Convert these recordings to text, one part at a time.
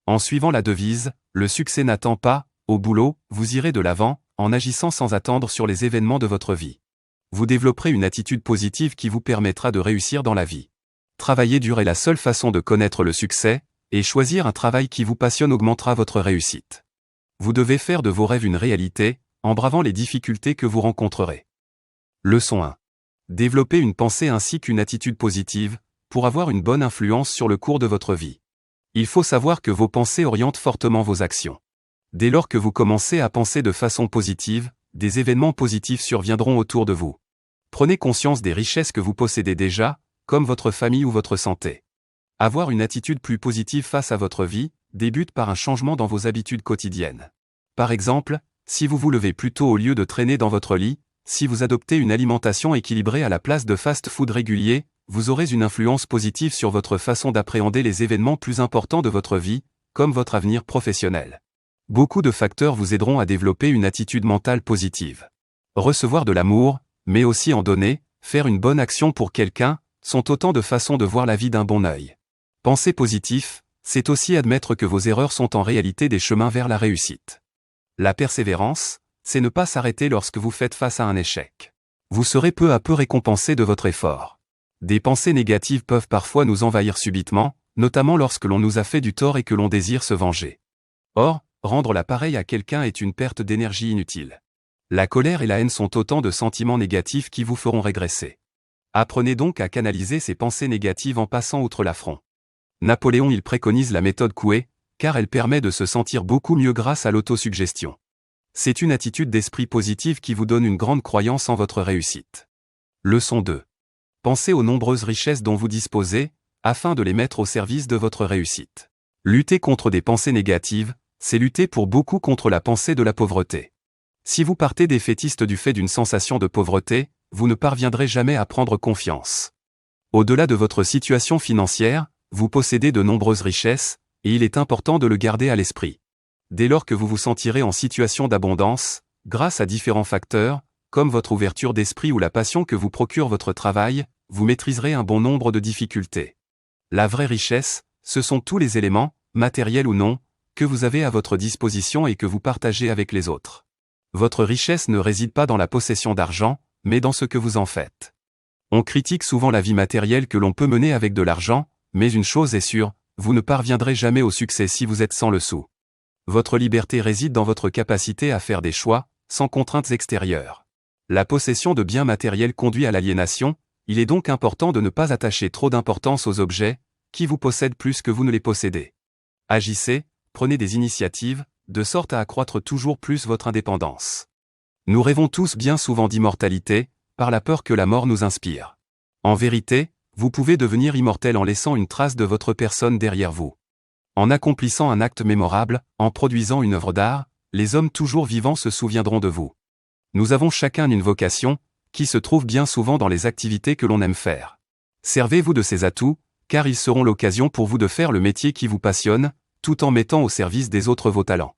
En suivant la devise « Le succès n'attend pas », au boulot, vous irez de l'avant, en agissant sans attendre sur les événements de votre vie. Vous développerez une attitude positive qui vous permettra de réussir dans la vie. Travailler dur est la seule façon de connaître le succès, et choisir un travail qui vous passionne augmentera votre réussite. Vous devez faire de vos rêves une réalité, en bravant les difficultés que vous rencontrerez. Leçon 1. Développez une pensée ainsi qu'une attitude positive, pour avoir une bonne influence sur le cours de votre vie. Il faut savoir que vos pensées orientent fortement vos actions. Dès lors que vous commencez à penser de façon positive, des événements positifs surviendront autour de vous. Prenez conscience des richesses que vous possédez déjà, comme votre famille ou votre santé. Avoir une attitude plus positive face à votre vie, débute par un changement dans vos habitudes quotidiennes. Par exemple, si vous vous levez plus tôt au lieu de traîner dans votre lit, si vous adoptez une alimentation équilibrée à la place de fast-food régulier, vous aurez une influence positive sur votre façon d'appréhender les événements plus importants de votre vie, comme votre avenir professionnel. Beaucoup de facteurs vous aideront à développer une attitude mentale positive. Recevoir de l'amour, mais aussi en donner, faire une bonne action pour quelqu'un, sont autant de façons de voir la vie d'un bon œil. Penser positif, c'est aussi admettre que vos erreurs sont en réalité des chemins vers la réussite. La persévérance, c'est ne pas s'arrêter lorsque vous faites face à un échec. Vous serez peu à peu récompensé de votre effort. Des pensées négatives peuvent parfois nous envahir subitement, notamment lorsque l'on nous a fait du tort et que l'on désire se venger. Or, rendre l'appareil à quelqu'un est une perte d'énergie inutile. La colère et la haine sont autant de sentiments négatifs qui vous feront régresser. Apprenez donc à canaliser ces pensées négatives en passant outre l'affront. Napoléon il préconise la méthode Coué, car elle permet de se sentir beaucoup mieux grâce à l'autosuggestion. C'est une attitude d'esprit positive qui vous donne une grande croyance en votre réussite. Leçon 2. Pensez aux nombreuses richesses dont vous disposez, afin de les mettre au service de votre réussite. Lutter contre des pensées négatives, c'est lutter pour beaucoup contre la pensée de la pauvreté. Si vous partez défaitiste du fait d'une sensation de pauvreté, vous ne parviendrez jamais à prendre confiance. Au-delà de votre situation financière, vous possédez de nombreuses richesses, et il est important de le garder à l'esprit. Dès lors que vous vous sentirez en situation d'abondance, grâce à différents facteurs, comme votre ouverture d'esprit ou la passion que vous procure votre travail, vous maîtriserez un bon nombre de difficultés. La vraie richesse, ce sont tous les éléments, matériels ou non, que vous avez à votre disposition et que vous partagez avec les autres. Votre richesse ne réside pas dans la possession d'argent, mais dans ce que vous en faites. On critique souvent la vie matérielle que l'on peut mener avec de l'argent, mais une chose est sûre, vous ne parviendrez jamais au succès si vous êtes sans le sou. Votre liberté réside dans votre capacité à faire des choix, sans contraintes extérieures. La possession de biens matériels conduit à l'aliénation, il est donc important de ne pas attacher trop d'importance aux objets, qui vous possèdent plus que vous ne les possédez. Agissez, prenez des initiatives, de sorte à accroître toujours plus votre indépendance. Nous rêvons tous bien souvent d'immortalité, par la peur que la mort nous inspire. En vérité, vous pouvez devenir immortel en laissant une trace de votre personne derrière vous. En accomplissant un acte mémorable, en produisant une œuvre d'art, les hommes toujours vivants se souviendront de vous. Nous avons chacun une vocation, qui se trouve bien souvent dans les activités que l'on aime faire. Servez-vous de ces atouts, car ils seront l'occasion pour vous de faire le métier qui vous passionne, tout en mettant au service des autres vos talents.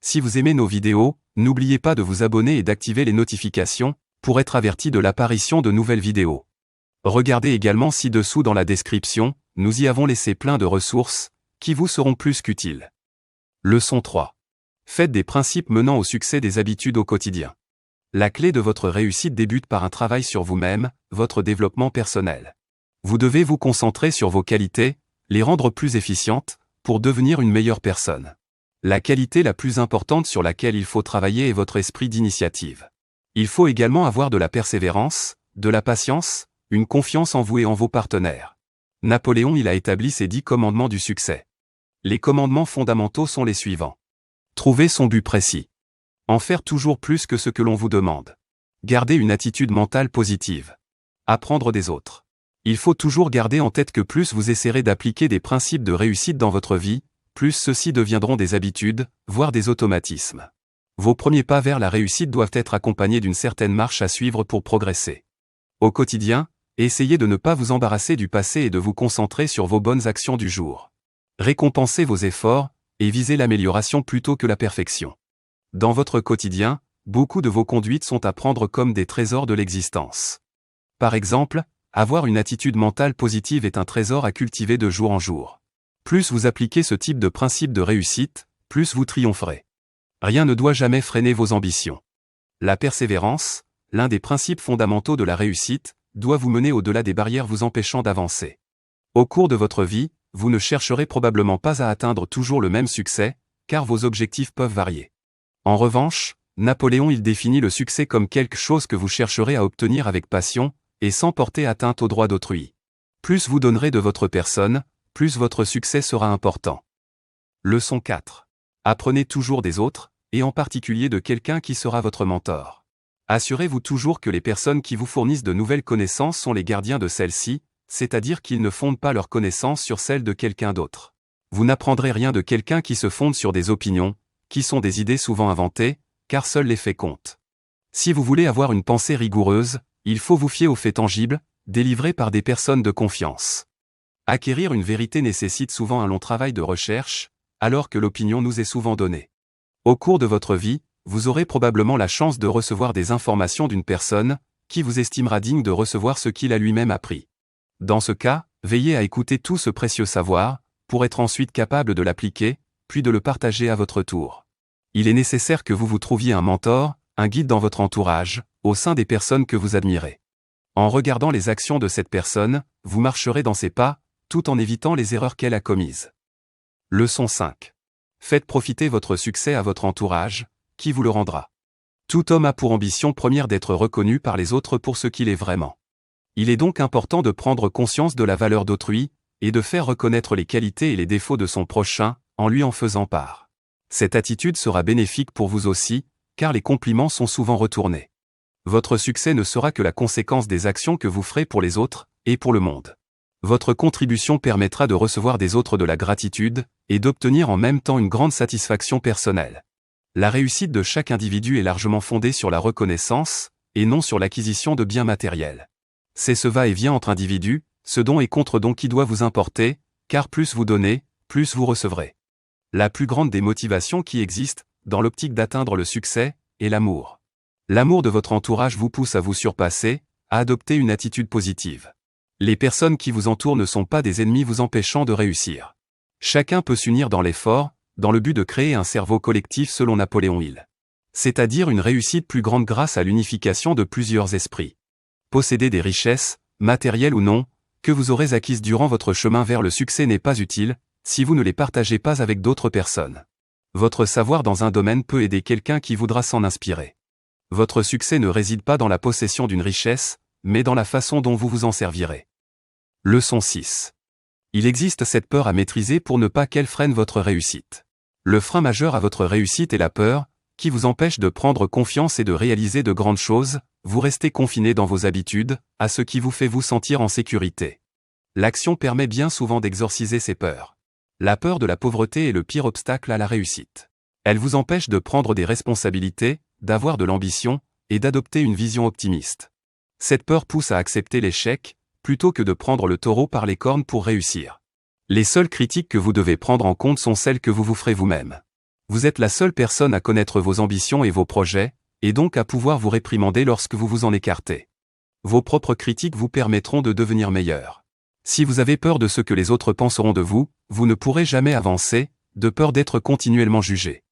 Si vous aimez nos vidéos, n'oubliez pas de vous abonner et d'activer les notifications, pour être averti de l'apparition de nouvelles vidéos. Regardez également ci-dessous dans la description, nous y avons laissé plein de ressources, qui vous seront plus qu'utiles. Leçon 3. Faites des principes menant au succès des habitudes au quotidien. La clé de votre réussite débute par un travail sur vous-même, votre développement personnel. Vous devez vous concentrer sur vos qualités, les rendre plus efficientes, pour devenir une meilleure personne. La qualité la plus importante sur laquelle il faut travailler est votre esprit d'initiative. Il faut également avoir de la persévérance, de la patience, une confiance en vous et en vos partenaires. Napoléon il a établi ses 10 commandements du succès. Les commandements fondamentaux sont les suivants. Trouver son but précis. En faire toujours plus que ce que l'on vous demande. Garder une attitude mentale positive. Apprendre des autres. Il faut toujours garder en tête que plus vous essaierez d'appliquer des principes de réussite dans votre vie, plus ceux-ci deviendront des habitudes, voire des automatismes. Vos premiers pas vers la réussite doivent être accompagnés d'une certaine marche à suivre pour progresser. Au quotidien, essayez de ne pas vous embarrasser du passé et de vous concentrer sur vos bonnes actions du jour. Récompensez vos efforts, et visez l'amélioration plutôt que la perfection. Dans votre quotidien, beaucoup de vos conduites sont à prendre comme des trésors de l'existence. Par exemple, avoir une attitude mentale positive est un trésor à cultiver de jour en jour. Plus vous appliquez ce type de principe de réussite, plus vous triompherez. Rien ne doit jamais freiner vos ambitions. La persévérance, l'un des principes fondamentaux de la réussite, doit vous mener au-delà des barrières vous empêchant d'avancer. Au cours de votre vie, vous ne chercherez probablement pas à atteindre toujours le même succès, car vos objectifs peuvent varier. En revanche, Napoléon il définit le succès comme quelque chose que vous chercherez à obtenir avec passion, et sans porter atteinte aux droits d'autrui. Plus vous donnerez de votre personne, plus votre succès sera important. Leçon 4. Apprenez toujours des autres, et en particulier de quelqu'un qui sera votre mentor. Assurez-vous toujours que les personnes qui vous fournissent de nouvelles connaissances sont les gardiens de celles-ci, c'est-à-dire qu'ils ne fondent pas leurs connaissances sur celles de quelqu'un d'autre. Vous n'apprendrez rien de quelqu'un qui se fonde sur des opinions, qui sont des idées souvent inventées, car seuls les faits comptent. Si vous voulez avoir une pensée rigoureuse, il faut vous fier aux faits tangibles, délivrés par des personnes de confiance. Acquérir une vérité nécessite souvent un long travail de recherche, alors que l'opinion nous est souvent donnée. Au cours de votre vie, vous aurez probablement la chance de recevoir des informations d'une personne, qui vous estimera digne de recevoir ce qu'il a lui-même appris. Dans ce cas, veillez à écouter tout ce précieux savoir, pour être ensuite capable de l'appliquer, puis de le partager à votre tour. Il est nécessaire que vous vous trouviez un mentor, un guide dans votre entourage, au sein des personnes que vous admirez. En regardant les actions de cette personne, vous marcherez dans ses pas, tout en évitant les erreurs qu'elle a commises. Leçon 5. Faites profiter votre succès à votre entourage, qui vous le rendra. Tout homme a pour ambition première d'être reconnu par les autres pour ce qu'il est vraiment. Il est donc important de prendre conscience de la valeur d'autrui, et de faire reconnaître les qualités et les défauts de son prochain, en lui en faisant part. Cette attitude sera bénéfique pour vous aussi, car les compliments sont souvent retournés. Votre succès ne sera que la conséquence des actions que vous ferez pour les autres, et pour le monde. Votre contribution permettra de recevoir des autres de la gratitude, et d'obtenir en même temps une grande satisfaction personnelle. La réussite de chaque individu est largement fondée sur la reconnaissance, et non sur l'acquisition de biens matériels. C'est ce va-et-vient entre individus, ce don et contre-don qui doit vous importer, car plus vous donnez, plus vous recevrez. La plus grande des motivations qui existent, dans l'optique d'atteindre le succès, est l'amour. L'amour de votre entourage vous pousse à vous surpasser, à adopter une attitude positive. Les personnes qui vous entourent ne sont pas des ennemis vous empêchant de réussir. Chacun peut s'unir dans l'effort, dans le but de créer un cerveau collectif selon Napoléon Hill. C'est-à-dire une réussite plus grande grâce à l'unification de plusieurs esprits. Posséder des richesses, matérielles ou non, que vous aurez acquises durant votre chemin vers le succès n'est pas utile, si vous ne les partagez pas avec d'autres personnes. Votre savoir dans un domaine peut aider quelqu'un qui voudra s'en inspirer. Votre succès ne réside pas dans la possession d'une richesse, mais dans la façon dont vous vous en servirez. Leçon 6. Il existe cette peur à maîtriser pour ne pas qu'elle freine votre réussite. Le frein majeur à votre réussite est la peur, qui vous empêche de prendre confiance et de réaliser de grandes choses. Vous restez confiné dans vos habitudes, à ce qui vous fait vous sentir en sécurité. L'action permet bien souvent d'exorciser ces peurs. La peur de la pauvreté est le pire obstacle à la réussite. Elle vous empêche de prendre des responsabilités, d'avoir de l'ambition, et d'adopter une vision optimiste. Cette peur pousse à accepter l'échec, plutôt que de prendre le taureau par les cornes pour réussir. Les seules critiques que vous devez prendre en compte sont celles que vous vous ferez vous-même. Vous êtes la seule personne à connaître vos ambitions et vos projets, et donc à pouvoir vous réprimander lorsque vous vous en écartez. Vos propres critiques vous permettront de devenir meilleur. Si vous avez peur de ce que les autres penseront de vous, vous ne pourrez jamais avancer, de peur d'être continuellement jugé.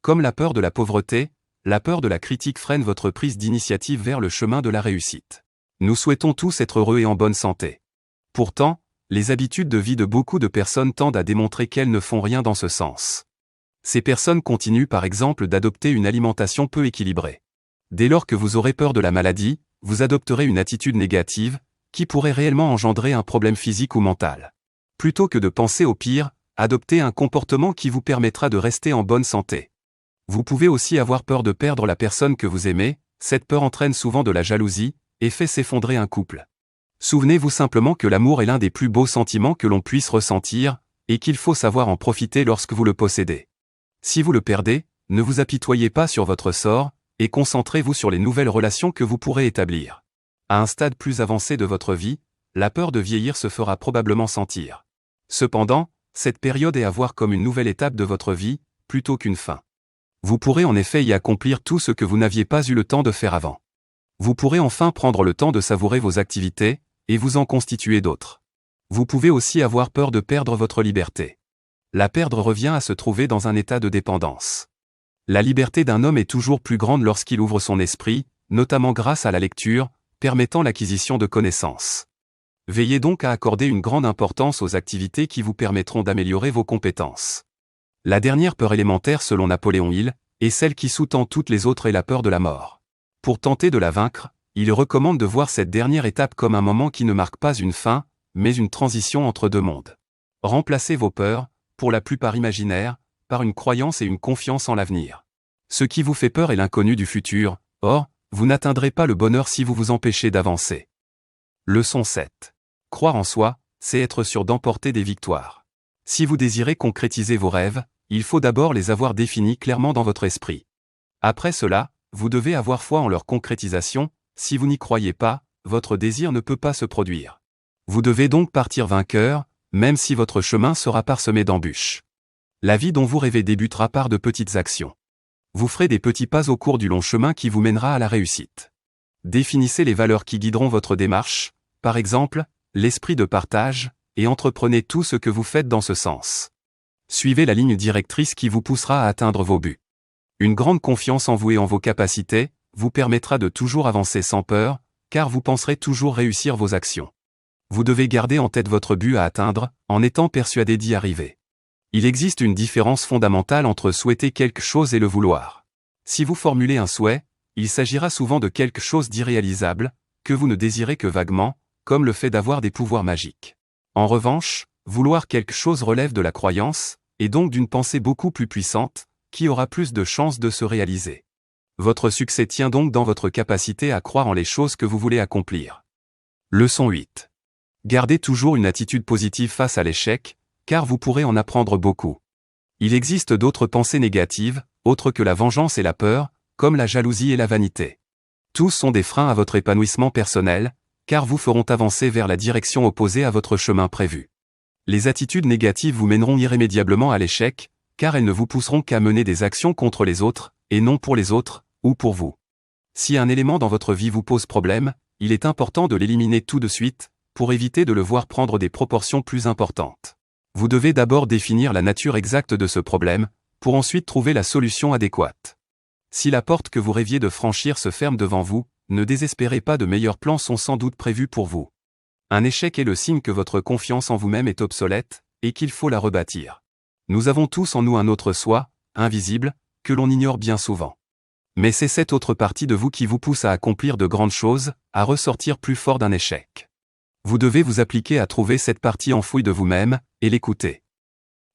Comme la peur de la pauvreté, la peur de la critique freine votre prise d'initiative vers le chemin de la réussite. Nous souhaitons tous être heureux et en bonne santé. Pourtant, les habitudes de vie de beaucoup de personnes tendent à démontrer qu'elles ne font rien dans ce sens. Ces personnes continuent par exemple d'adopter une alimentation peu équilibrée. Dès lors que vous aurez peur de la maladie, vous adopterez une attitude négative, qui pourrait réellement engendrer un problème physique ou mental. Plutôt que de penser au pire, adoptez un comportement qui vous permettra de rester en bonne santé. Vous pouvez aussi avoir peur de perdre la personne que vous aimez, cette peur entraîne souvent de la jalousie, et fait s'effondrer un couple. Souvenez-vous simplement que l'amour est l'un des plus beaux sentiments que l'on puisse ressentir, et qu'il faut savoir en profiter lorsque vous le possédez. Si vous le perdez, ne vous apitoyez pas sur votre sort, et concentrez-vous sur les nouvelles relations que vous pourrez établir. À un stade plus avancé de votre vie, la peur de vieillir se fera probablement sentir. Cependant, cette période est à voir comme une nouvelle étape de votre vie, plutôt qu'une fin. Vous pourrez en effet y accomplir tout ce que vous n'aviez pas eu le temps de faire avant. Vous pourrez enfin prendre le temps de savourer vos activités, et vous en constituer d'autres. Vous pouvez aussi avoir peur de perdre votre liberté. La perdre revient à se trouver dans un état de dépendance. La liberté d'un homme est toujours plus grande lorsqu'il ouvre son esprit, notamment grâce à la lecture, permettant l'acquisition de connaissances. Veillez donc à accorder une grande importance aux activités qui vous permettront d'améliorer vos compétences. La dernière peur élémentaire selon Napoléon Hill, et celle qui sous-tend toutes les autres est la peur de la mort. Pour tenter de la vaincre, il recommande de voir cette dernière étape comme un moment qui ne marque pas une fin, mais une transition entre deux mondes. Remplacez vos peurs, pour la plupart imaginaires, par une croyance et une confiance en l'avenir. Ce qui vous fait peur est l'inconnu du futur, or, vous n'atteindrez pas le bonheur si vous vous empêchez d'avancer. Leçon 7. Croire en soi, c'est être sûr d'emporter des victoires. Si vous désirez concrétiser vos rêves, il faut d'abord les avoir définis clairement dans votre esprit. Après cela, vous devez avoir foi en leur concrétisation, si vous n'y croyez pas, votre désir ne peut pas se produire. Vous devez donc partir vainqueur, même si votre chemin sera parsemé d'embûches. La vie dont vous rêvez débutera par de petites actions. Vous ferez des petits pas au cours du long chemin qui vous mènera à la réussite. Définissez les valeurs qui guideront votre démarche, par exemple, l'esprit de partage, et entreprenez tout ce que vous faites dans ce sens. Suivez la ligne directrice qui vous poussera à atteindre vos buts. Une grande confiance en vous et en vos capacités vous permettra de toujours avancer sans peur, car vous penserez toujours réussir vos actions. Vous devez garder en tête votre but à atteindre, en étant persuadé d'y arriver. Il existe une différence fondamentale entre souhaiter quelque chose et le vouloir. Si vous formulez un souhait, il s'agira souvent de quelque chose d'irréalisable, que vous ne désirez que vaguement, comme le fait d'avoir des pouvoirs magiques. En revanche, vouloir quelque chose relève de la croyance, et donc d'une pensée beaucoup plus puissante, qui aura plus de chances de se réaliser. Votre succès tient donc dans votre capacité à croire en les choses que vous voulez accomplir. Leçon 8. Gardez toujours une attitude positive face à l'échec, car vous pourrez en apprendre beaucoup. Il existe d'autres pensées négatives, autres que la vengeance et la peur, comme la jalousie et la vanité. Tous sont des freins à votre épanouissement personnel, car vous feront avancer vers la direction opposée à votre chemin prévu. Les attitudes négatives vous mèneront irrémédiablement à l'échec, car elles ne vous pousseront qu'à mener des actions contre les autres, et non pour les autres, ou pour vous. Si un élément dans votre vie vous pose problème, il est important de l'éliminer tout de suite, pour éviter de le voir prendre des proportions plus importantes. Vous devez d'abord définir la nature exacte de ce problème, pour ensuite trouver la solution adéquate. Si la porte que vous rêviez de franchir se ferme devant vous, ne désespérez pas, de meilleurs plans sont sans doute prévus pour vous. Un échec est le signe que votre confiance en vous-même est obsolète, et qu'il faut la rebâtir. Nous avons tous en nous un autre soi, invisible, que l'on ignore bien souvent. Mais c'est cette autre partie de vous qui vous pousse à accomplir de grandes choses, à ressortir plus fort d'un échec. Vous devez vous appliquer à trouver cette partie enfouie de vous-même, et l'écouter.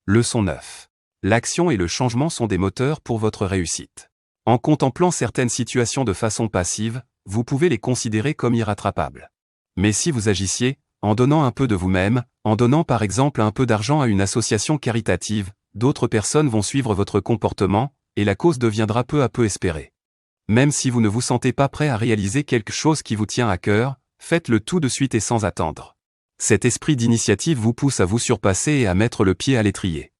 Leçon 9. L'action et le changement sont des moteurs pour votre réussite. En contemplant certaines situations de façon passive, vous pouvez les considérer comme irrattrapables. Mais si vous agissiez, en donnant un peu de vous-même, en donnant par exemple un peu d'argent à une association caritative, d'autres personnes vont suivre votre comportement, et la cause deviendra peu à peu espérée. Même si vous ne vous sentez pas prêt à réaliser quelque chose qui vous tient à cœur, faites-le tout de suite et sans attendre. Cet esprit d'initiative vous pousse à vous surpasser et à mettre le pied à l'étrier.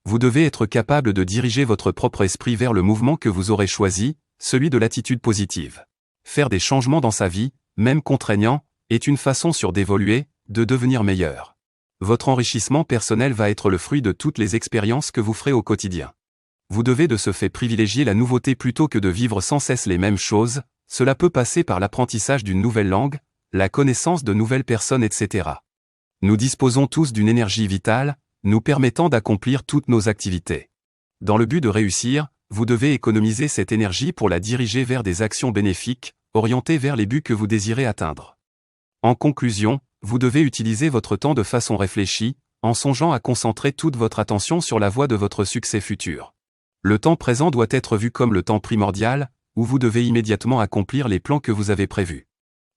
Vous devez être capable de diriger votre propre esprit vers le mouvement que vous aurez choisi, celui de l'attitude positive. Faire des changements dans sa vie, même contraignants, est une façon sûre d'évoluer, de devenir meilleur. Votre enrichissement personnel va être le fruit de toutes les expériences que vous ferez au quotidien. Vous devez de ce fait privilégier la nouveauté plutôt que de vivre sans cesse les mêmes choses. Cela peut passer par l'apprentissage d'une nouvelle langue, la connaissance de nouvelles personnes, etc. Nous disposons tous d'une énergie vitale, nous permettant d'accomplir toutes nos activités. Dans le but de réussir, vous devez économiser cette énergie pour la diriger vers des actions bénéfiques, orientées vers les buts que vous désirez atteindre. En conclusion, vous devez utiliser votre temps de façon réfléchie, en songeant à concentrer toute votre attention sur la voie de votre succès futur. Le temps présent doit être vu comme le temps primordial, où vous devez immédiatement accomplir les plans que vous avez prévus.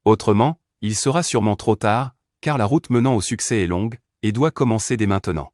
Autrement, il sera sûrement trop tard, car la route menant au succès est longue, et doit commencer dès maintenant.